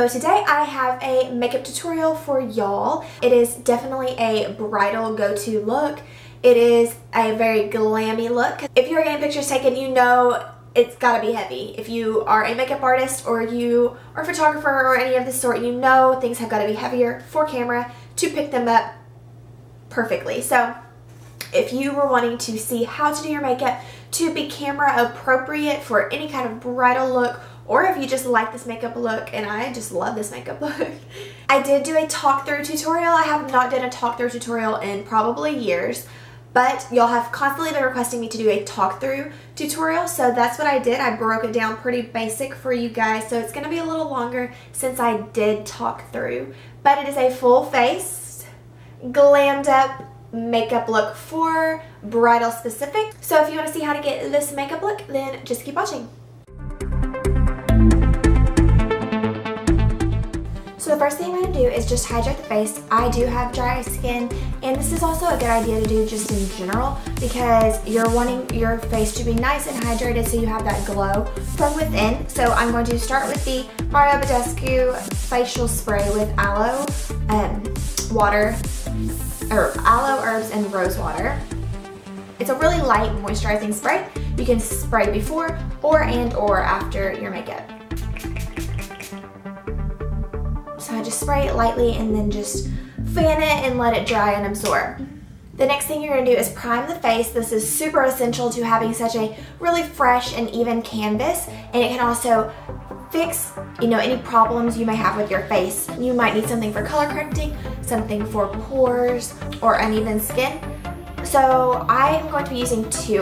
So today I have a makeup tutorial for y'all. It is definitely a bridal go-to look. It is a very glammy look. If you're getting pictures taken, you know it's gotta be heavy. If you are a makeup artist or you are a photographer or any of the sort, you know things have gotta be heavier for camera to pick them up perfectly. So if you were wanting to see how to do your makeup to be camera appropriate for any kind of bridal look, or if you just like this makeup look, and I just love this makeup look. I did do a talk through tutorial. I have not done a talk through tutorial in probably years, but y'all have constantly been requesting me to do a talk through tutorial, so that's what I did. I broke it down pretty basic for you guys, so it's gonna be a little longer since I did talk through, but it is a full face, glammed up makeup look for bridal specific. So if you want to see how to get this makeup look, then just keep watching. So the first thing I'm going to do is just hydrate the face. I do have dry skin, and this is also a good idea to do just in general because you're wanting your face to be nice and hydrated so you have that glow from within. So I'm going to start with the Badescu facial spray with aloe water, or aloe, herbs, and rose water. It's a really light moisturizing spray. You can spray before or after your makeup. So I just spray it lightly and then just fan it and let it dry and absorb. The next thing you're going to do is prime the face. This is super essential to having such a really fresh and even canvas, and it can also fix, you know, any problems you may have with your face. You might need something for color correcting, something for pores or uneven skin. So I am going to be using two.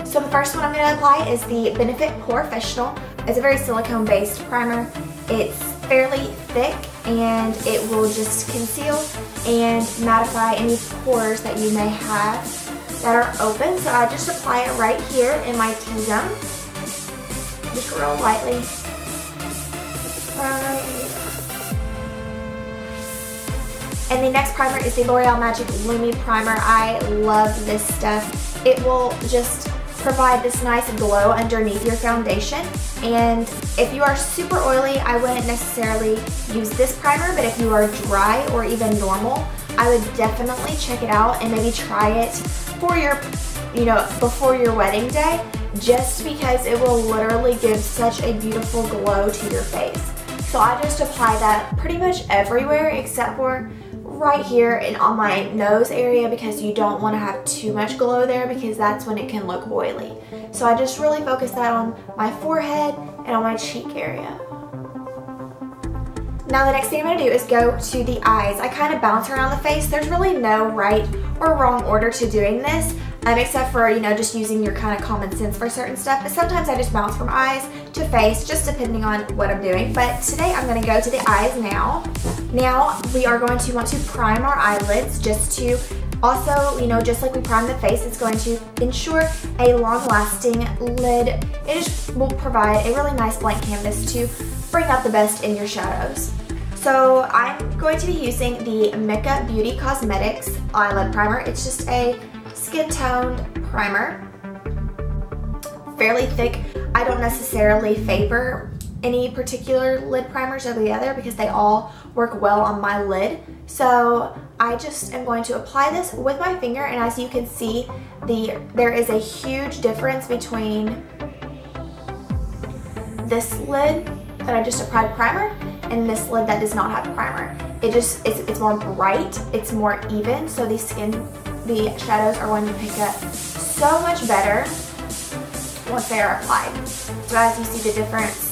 So the first one I'm going to apply is the Benefit POREfessional. It's a very silicone based primer. It's fairly thick and it will just conceal and mattify any pores that you may have that are open. So I just apply it right here in my T-zone, just real lightly. And the next primer is the L'Oreal Magic Lumi Primer. I love this stuff. It will just provide this nice glow underneath your foundation. And if you are super oily, I wouldn't necessarily use this primer, but if you are dry or even normal, I would definitely check it out and maybe try it for your, you know, before your wedding day, just because it will literally give such a beautiful glow to your face. So I just apply that pretty much everywhere except for right here and on my nose area, because you don't want to have too much glow there because that's when it can look oily. So I just really focus that on my forehead and on my cheek area. Now the next thing I'm going to do is go to the eyes. I kind of bounce around the face. There's really no right or wrong order to doing this, except for, you know, just using your kind of common sense for certain stuff. But sometimes I just bounce from eyes to face, just depending on what I'm doing. But today I'm going to go to the eyes now. Now we are going to want to prime our eyelids just to also, you know, just like we prime the face, it's going to ensure a long-lasting lid. It just will provide a really nice blank canvas to bring out the best in your shadows. So I'm going to be using the MECA Beauty Cosmetics Eyelid Primer. It's just a skin toned primer, fairly thick. I don't necessarily favor any particular lid primers over the other because they all work well on my lid. So I just am going to apply this with my finger, and as you can see, there is a huge difference between this lid that I just applied primer and this lid that does not have primer. It's more bright, it's more even, so the shadows are going to pick up so much better once they are applied. So as you see the difference,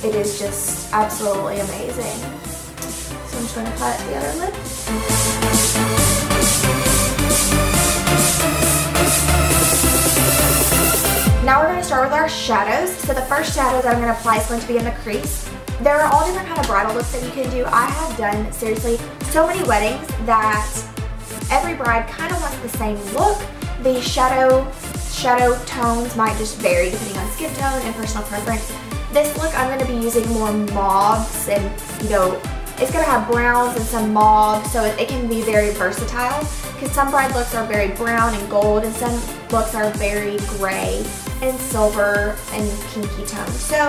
it is just absolutely amazing. So I'm just going to apply it to the other lid. Now we're going to start with our shadows. So the first shadow that I'm going to apply is going to be in the crease. There are all different kind of bridal looks that you can do. I have done, seriously, so many weddings that every bride kind of wants the same look. The shadow tones might just vary depending on skin tone and personal preference. This look I'm going to be using more mauves, and you know, it's going to have browns and some mauve, so it can be very versatile because some bride looks are very brown and gold and some looks are very gray and silver and pinky tone. So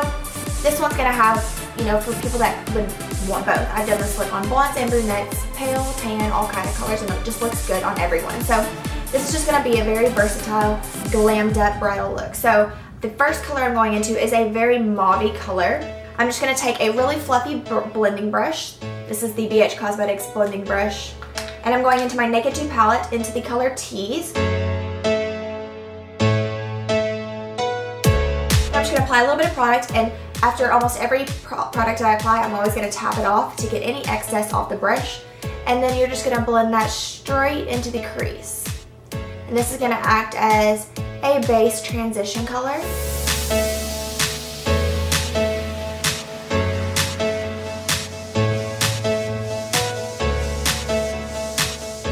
This one's gonna have, you know, for people that would want both. I've done this look on blondes and brunettes, pale, tan, all kind of colors, and it just looks good on everyone. So this is just gonna be a very versatile, glammed up bridal look. So the first color I'm going into is a very mauve color. I'm just gonna take a really fluffy blending brush. This is the BH Cosmetics blending brush. And I'm going into my Naked 2 palette into the color Tease. I'm just gonna apply a little bit of product, and after almost every product I apply, I'm always gonna tap it off to get any excess off the brush. And then you're just gonna blend that straight into the crease. And this is gonna act as a base transition color.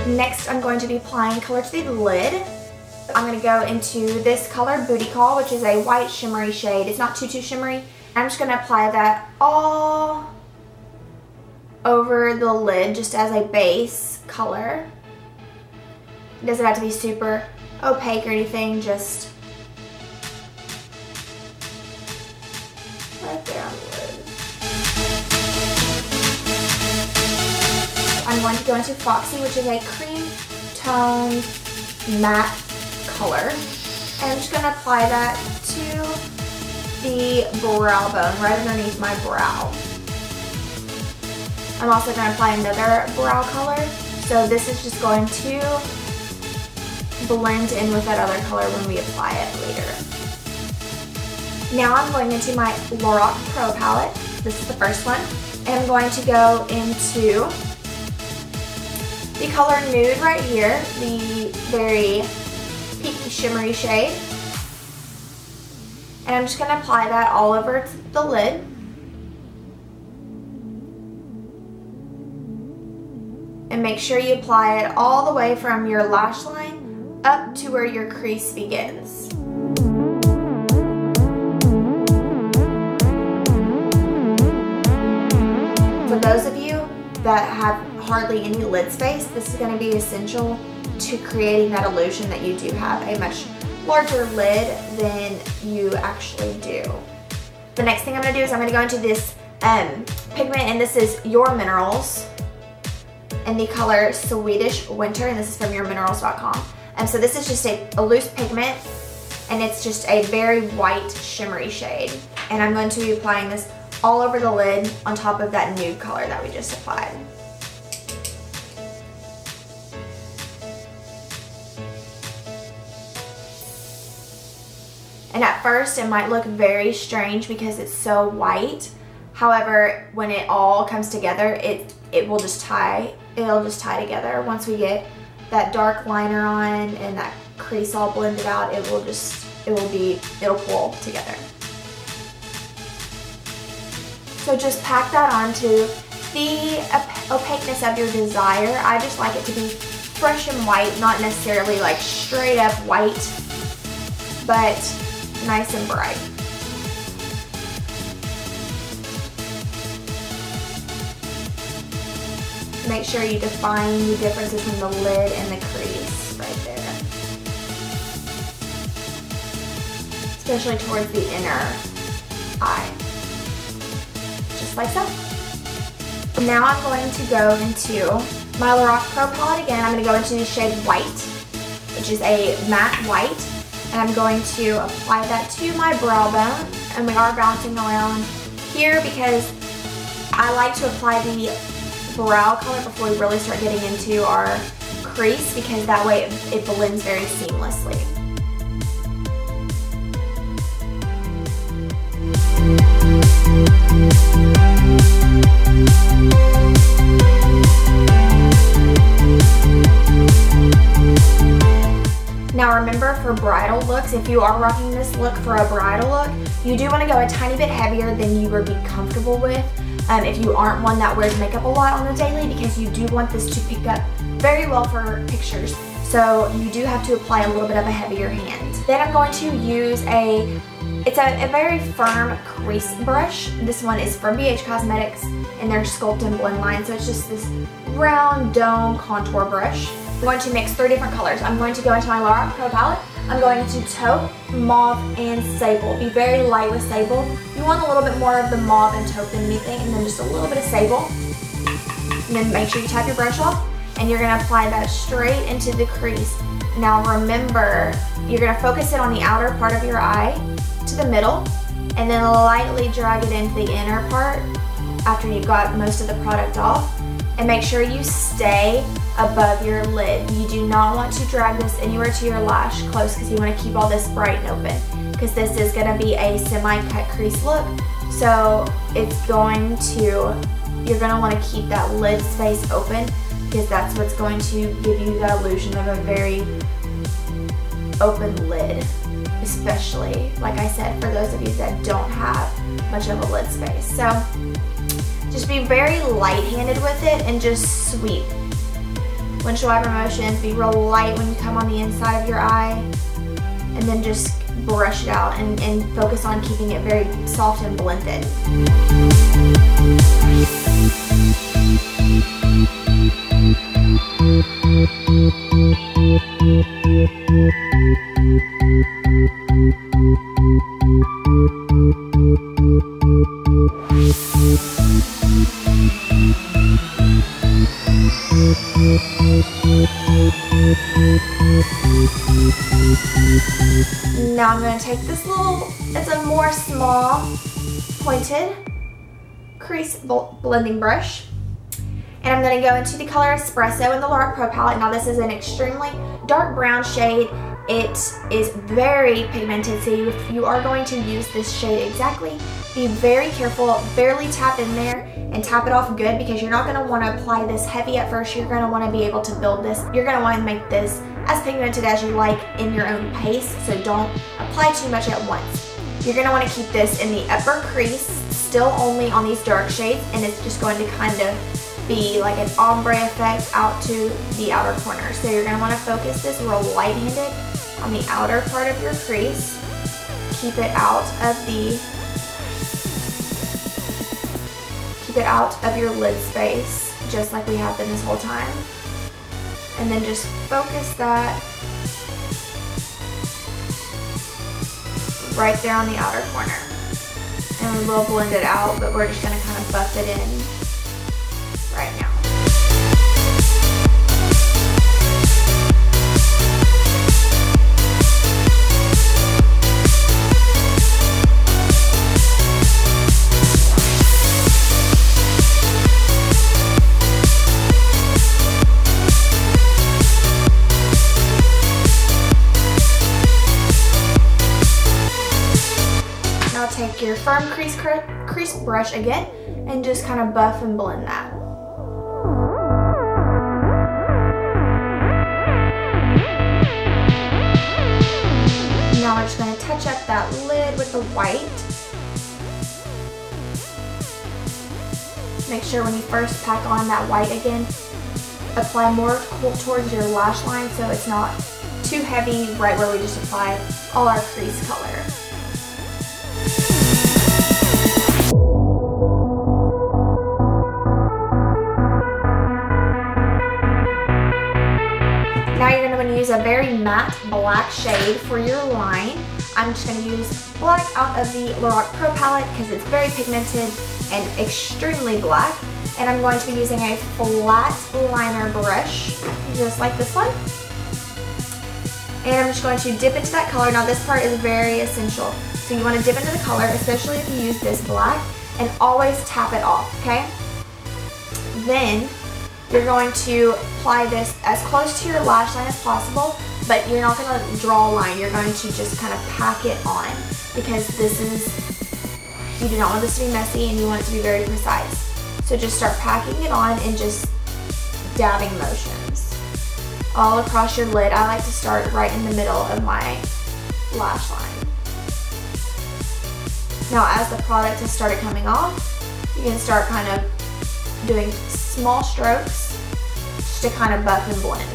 Next, I'm going to be applying color to the lid. I'm going to go into this color, Booty Call, which is a white shimmery shade. It's not too shimmery. I'm just going to apply that all over the lid just as a base color. It doesn't have to be super opaque or anything, just right there on the lid. I'm going to go into Foxy, which is a cream toned matte color. And I'm just going to apply that to the brow bone, right underneath my brow. I'm also going to apply another brow color. So this is just going to blend in with that other color when we apply it later. Now I'm going into my LORAC Pro Palette. This is the first one. And I'm going to go into the color Nude right here, the very peaky shimmery shade. And I'm just going to apply that all over the lid. And make sure you apply it all the way from your lash line up to where your crease begins. For those of you that have hardly any lid space, this is going to be essential to creating that illusion that you do have a much larger lid than you actually do. The next thing I'm going to do is I'm going to go into this pigment, and this is Your Minerals in the color Swedish Winter, and this is from yourminerals.com. And so this is just a loose pigment, and it's just a very white shimmery shade. And I'm going to be applying this all over the lid on top of that nude color that we just applied. And at first it might look very strange because it's so white. However, when it all comes together, it'll just tie together. Once we get that dark liner on and that crease all blended out, it'll pull together. So just pack that onto the opaqueness of your desire. I just like it to be fresh and white, not necessarily like straight up white, but nice and bright. Make sure you define the difference between the lid and the crease right there. Especially towards the inner eye. Just like so. Now I'm going to go into my LORAC Pro Palette again. I'm going to go into the shade White, which is a matte white. And I'm going to apply that to my brow bone. And we are bouncing around here because I like to apply the brow color before we really start getting into our crease, because that way it blends very seamlessly. Now remember, for bridal looks, if you are rocking this look for a bridal look, you do want to go a tiny bit heavier than you would be comfortable with if you aren't one that wears makeup a lot on the daily, because you do want this to pick up very well for pictures. So you do have to apply a little bit of a heavier hand. Then I'm going to use it's a very firm crease brush. This one is from BH Cosmetics in their Sculpt and Blend line. So it's just this round dome contour brush. I'm going to mix 3 different colors. I'm going to go into my LORAC Pro Palette. I'm going to taupe, mauve, and sable. Be very light with sable. You want a little bit more of the mauve and taupe than anything, and then just a little bit of sable. And then make sure you tap your brush off, and you're going to apply that straight into the crease. Now remember, you're going to focus it on the outer part of your eye to the middle, and then lightly drag it into the inner part after you've got most of the product off. And make sure you stay above your lid. You do not want to drag this anywhere to your lash close because you want to keep all this bright and open, because this is going to be a semi-cut crease look. So it's going to, you're going to want to keep that lid space open, because that's what's going to give you the illusion of a very open lid, especially, like I said, for those of you that don't have much of a lid space. So just be very light-handed with it and just sweep. Windshield wiper motions, be real light when you come on the inside of your eye, and then just brush it out and focus on keeping it very soft and blended. Now I'm going to take this little, it's a more small pointed crease blending brush, and I'm going to go into the color Espresso in the LORAC Pro Palette. Now this is an extremely dark brown shade. It is very pigmented, so if you are going to use this shade exactly, be very careful, barely tap in there and tap it off good, because you're not going to want to apply this heavy at first. You're going to want to be able to build this. You're going to want to make this as pigmented as you like in your own pace, so don't apply too much at once. You're going to want to keep this in the upper crease, still only on these dark shades, and it's just going to kind of be like an ombre effect out to the outer corner. So you're going to want to focus this real light-handed on the outer part of your crease. Keep it out of your lid space, just like we have been this whole time. And then just focus that right there on the outer corner. And we will blend it out, but we're just going to kind of buff it in right now. Take your firm crease brush again and just kind of buff and blend that. Now we're just going to touch up that lid with the white. Make sure when you first pack on that white again, apply more towards your lash line so it's not too heavy right where we just applied all our crease color. Now you're going to use a very matte black shade for your line. I'm just going to use black out of the LORAC Pro Palette because it's very pigmented and extremely black. And I'm going to be using a flat liner brush, just like this one. And I'm just going to dip into that color. Now this part is very essential. So you want to dip into the color, especially if you use this black, and always tap it off, okay? Then you're going to apply this as close to your lash line as possible, but you're not going to draw a line. You're going to just kind of pack it on, because this is, you do not want this to be messy and you want it to be very precise. So just start packing it on and just dabbing motions all across your lid. I like to start right in the middle of my lash line. Now as the product has started coming off, you can start kind of doing small strokes just to kind of buff and blend.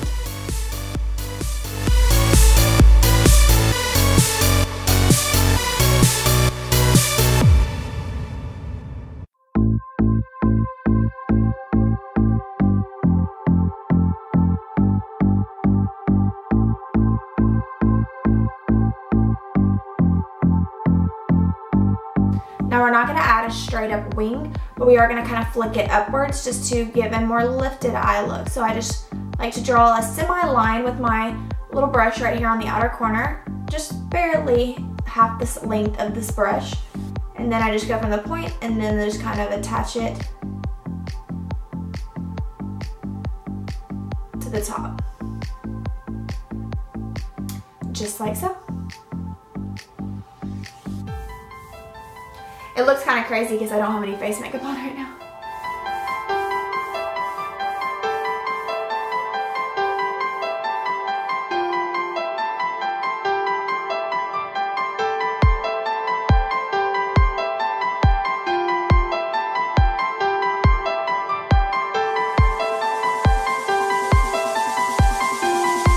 Now we're not going to add a straight up wing, but we are going to kind of flick it upwards just to give a more lifted eye look. So I just like to draw a semi-line with my little brush right here on the outer corner, just barely half this length of this brush. And then I just go from the point and then just kind of attach it to the top. Just like so. It looks kind of crazy because I don't have any face makeup on right now.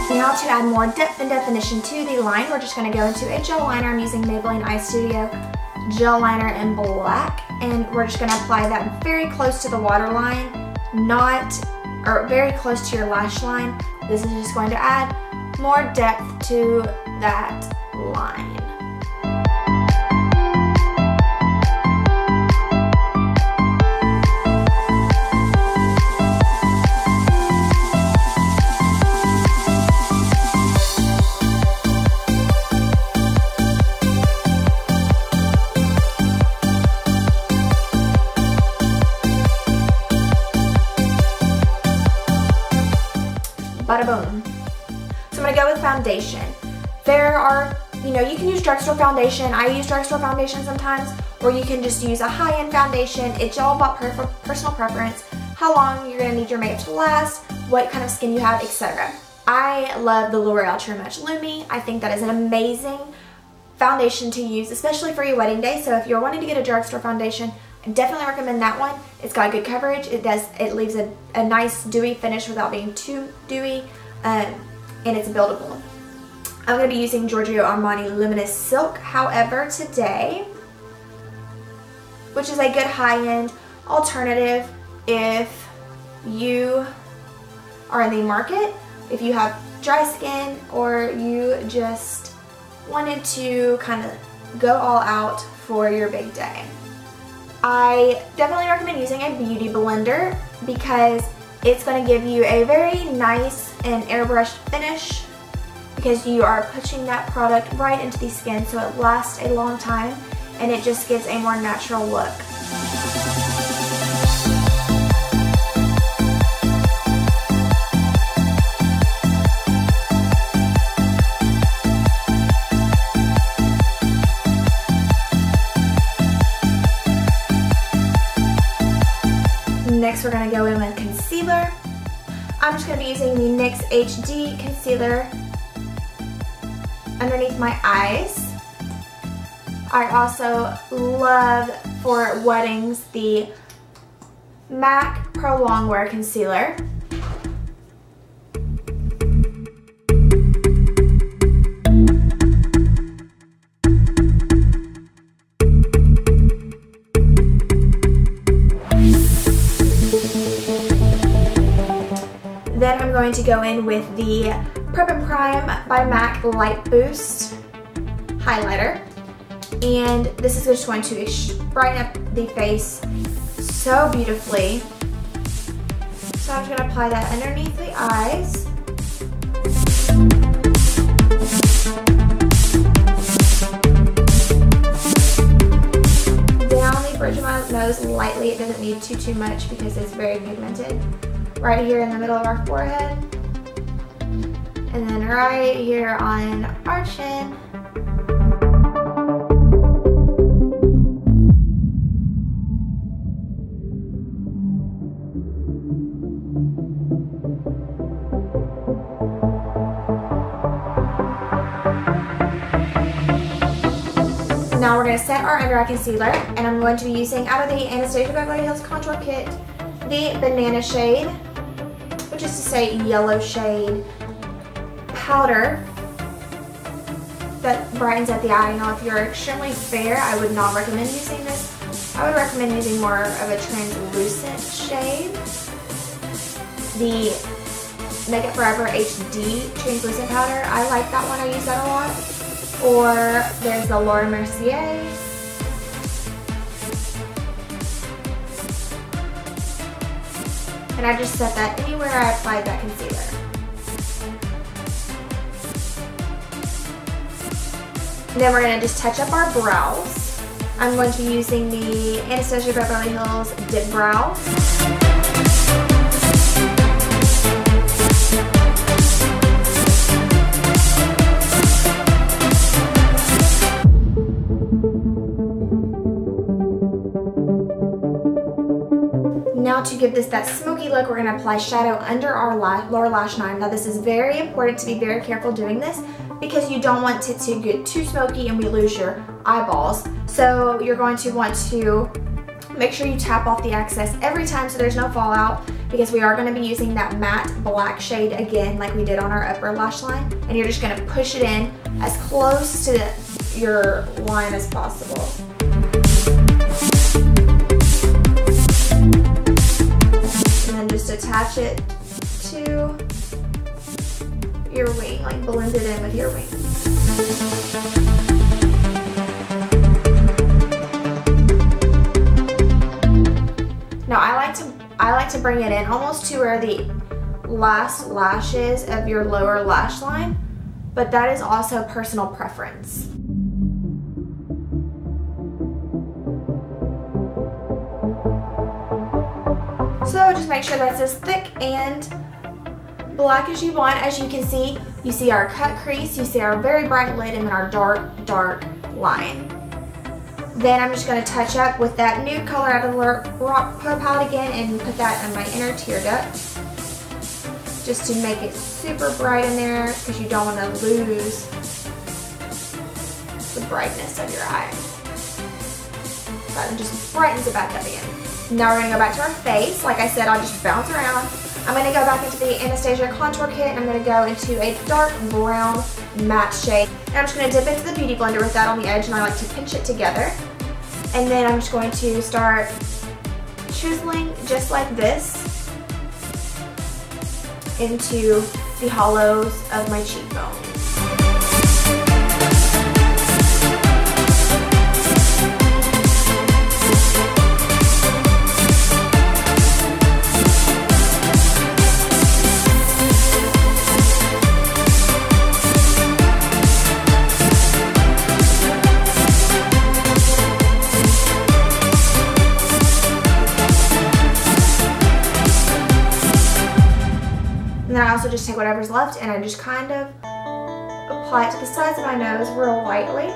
Now to add more depth and definition to the line, we're just going to go into a gel liner. I'm using Maybelline Eye Studio gel liner in black, and we're just going to apply that very close to the waterline, or very close to your lash line. This is just going to add more depth to that line. Bada boom. So I'm gonna go with foundation. There are, you can use drugstore foundation. I use drugstore foundation sometimes, or you can just use a high-end foundation. It's all about personal preference, how long you're gonna need your makeup to last, what kind of skin you have, etc. I love the L'Oreal True Match Lumi. I think that is an amazing foundation to use, especially for your wedding day. So if you're wanting to get a drugstore foundation, I definitely recommend that one. It's got good coverage. It leaves a nice dewy finish without being too dewy, and it's buildable. I'm going to be using Georgio Armani Luminous Silk, however, today, which is a good high-end alternative if you are in the market, if you have dry skin, or you just wanted to kind of go all out for your big day. I definitely recommend using a beauty blender because it's going to give you a very nice and airbrushed finish, because you are pushing that product right into the skin so it lasts a long time and it just gives a more natural look. Next, we're going to go in with concealer. I'm just going to be using the NYX HD concealer underneath my eyes. I also love, for weddings, the MAC Pro Longwear Concealer. Then I'm going to go in with the Prep and Prime by MAC Light Boost highlighter. And this is just going to brighten up the face so beautifully. So I'm just going to apply that underneath the eyes. Down the bridge of my nose lightly. It doesn't need too much because it's very pigmented. Right here in the middle of our forehead. And then right here on our chin. Now we're going to set our under eye concealer, and I'm going to be using, out of the Anastasia Beverly Hills Contour Kit, the banana shade, which is to say yellow shade powder that brightens up the eye. Now, if you're extremely fair, I would not recommend using this. I would recommend using more of a translucent shade. The Make It Forever HD translucent powder, I like that one. I use that a lot. Or there's the Laura Mercier and I just set that anywhere I applied that concealer. And then we're going to just touch up our brows. I'm going to be using the Anastasia Beverly Hills Dipbrow. Now to give this that smoky look, we're going to apply shadow under our lower lash line. Now this is very important to be very careful doing this because you don't want it to get too smoky and we lose your eyeballs. So you're going to want to make sure you tap off the excess every time so there's no fallout, because we are going to be using that matte black shade again like we did on our upper lash line. And you're just going to push it in as close to your line as possible. Just attach it to your wing, like blend it in with your wing. Now I like to bring it in almost to where the last lash is of your lower lash line, but that is also personal preference. So just make sure that's as thick and black as you want. As you can see, you see our cut crease, you see our very bright lid, and then our dark line. Then I'm just going to touch up with that nude color out of the LORAC Pro Palette again and put that on my inner tear duct, just to make it super bright in there because you don't want to lose the brightness of your eye. That just brightens it back up again. Now we're going to go back to our face. Like I said, I'll just bounce around. I'm going to go back into the Anastasia Contour Kit, and I'm going to go into a dark brown matte shade. And I'm just going to dip into the Beauty Blender with that on the edge, and I like to pinch it together. And then I'm just going to start chiseling just like this into the hollows of my cheekbones. And then I also just take whatever's left and I just kind of apply it to the sides of my nose real lightly.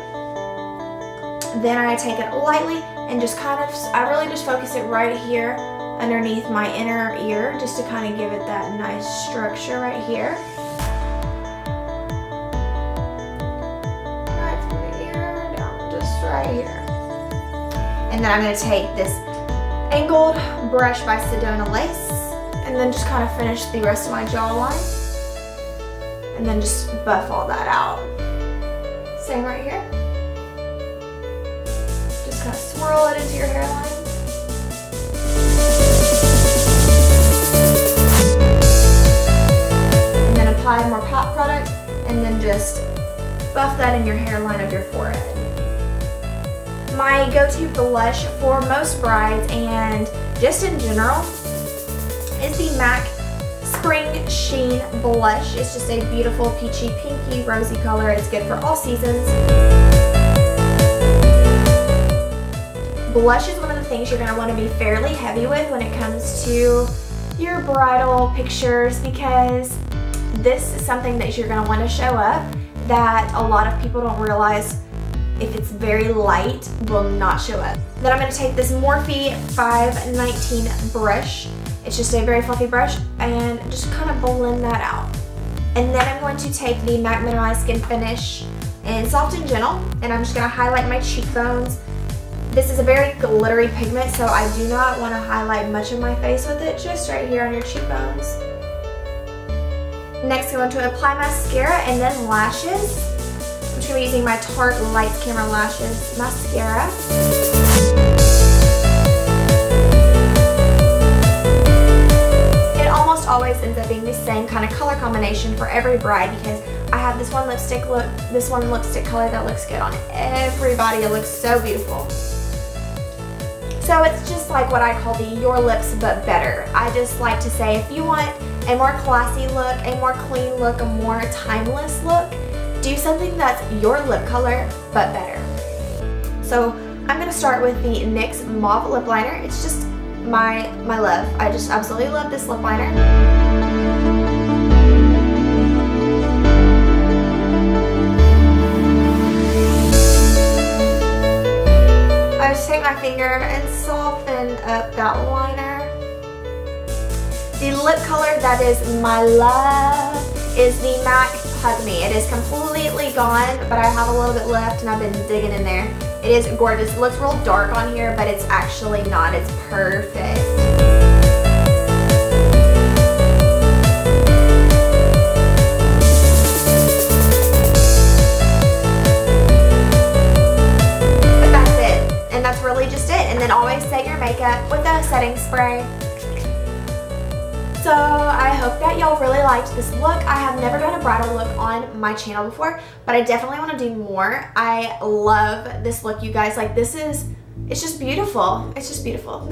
Then I take it lightly and just kind of, I really just focus it right here underneath my inner ear, just to kind of give it that nice structure right here. Right from the ear down just right here. And then I'm going to take this angled brush by Sedona Lace, and then just kind of finish the rest of my jawline. And then just buff all that out. Same right here. Just kind of swirl it into your hairline. And then apply more pop product, and then just buff that in your hairline of your forehead. My go-to blush for most brides and just in general is the MAC Springsheen blush. It's just a beautiful peachy, pinky, rosy color. It's good for all seasons. Blush is one of the things you're going to want to be fairly heavy with when it comes to your bridal pictures, because this is something that you're going to want to show up that a lot of people don't realize, if it's very light, will not show up. Then I'm going to take this Morphe 519 brush. It's just a very fluffy brush, and just kind of blend that out. And then I'm going to take the MAC Mineralized Skinfinish in Soft and Gentle, and I'm just going to highlight my cheekbones. This is a very glittery pigment, so I do not want to highlight much of my face with it, just right here on your cheekbones. Next, I'm going to apply mascara and then lashes. I'm just going to be using my Tarte Lights Camera Lashes mascara. Always ends up being the same kind of color combination for every bride, because I have this one lipstick color that looks good on everybody. It looks so beautiful. So it's just like what I call the your lips but better. I just like to say if you want a more classy look, a more clean look, a more timeless look, do something that's your lip color but better. So I'm going to start with the NYX Mauve Lip Liner. It's just my love. I just absolutely love this lip liner. I just take my finger and soften up that liner. The lip color that is my love is the MAC Hug Me. It is completely gone, but I have a little bit left and I've been digging in there. It is gorgeous. It looks real dark on here, but it's actually not. It's perfect. But that's it. And that's really just it. And then always set your makeup with a setting spray. So I hope that y'all really liked this look. I have never done a bridal look on my channel before, but I definitely want to do more. I love this look, you guys. Like, this is, it's just beautiful. It's just beautiful.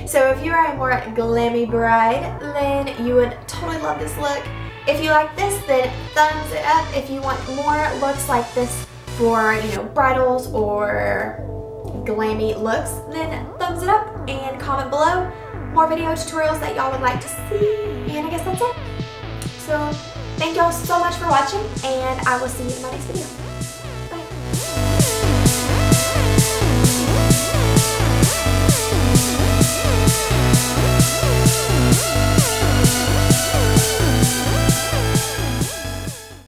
So if you are a more glammy bride, then you would totally love this look. If you like this, then thumbs it up. If you want more looks like this for, you know, bridals or glammy looks, then thumbs it up and comment below more video tutorials that y'all would like to see. And I guess that's it. So thank y'all so much for watching, and I will see you in my next video.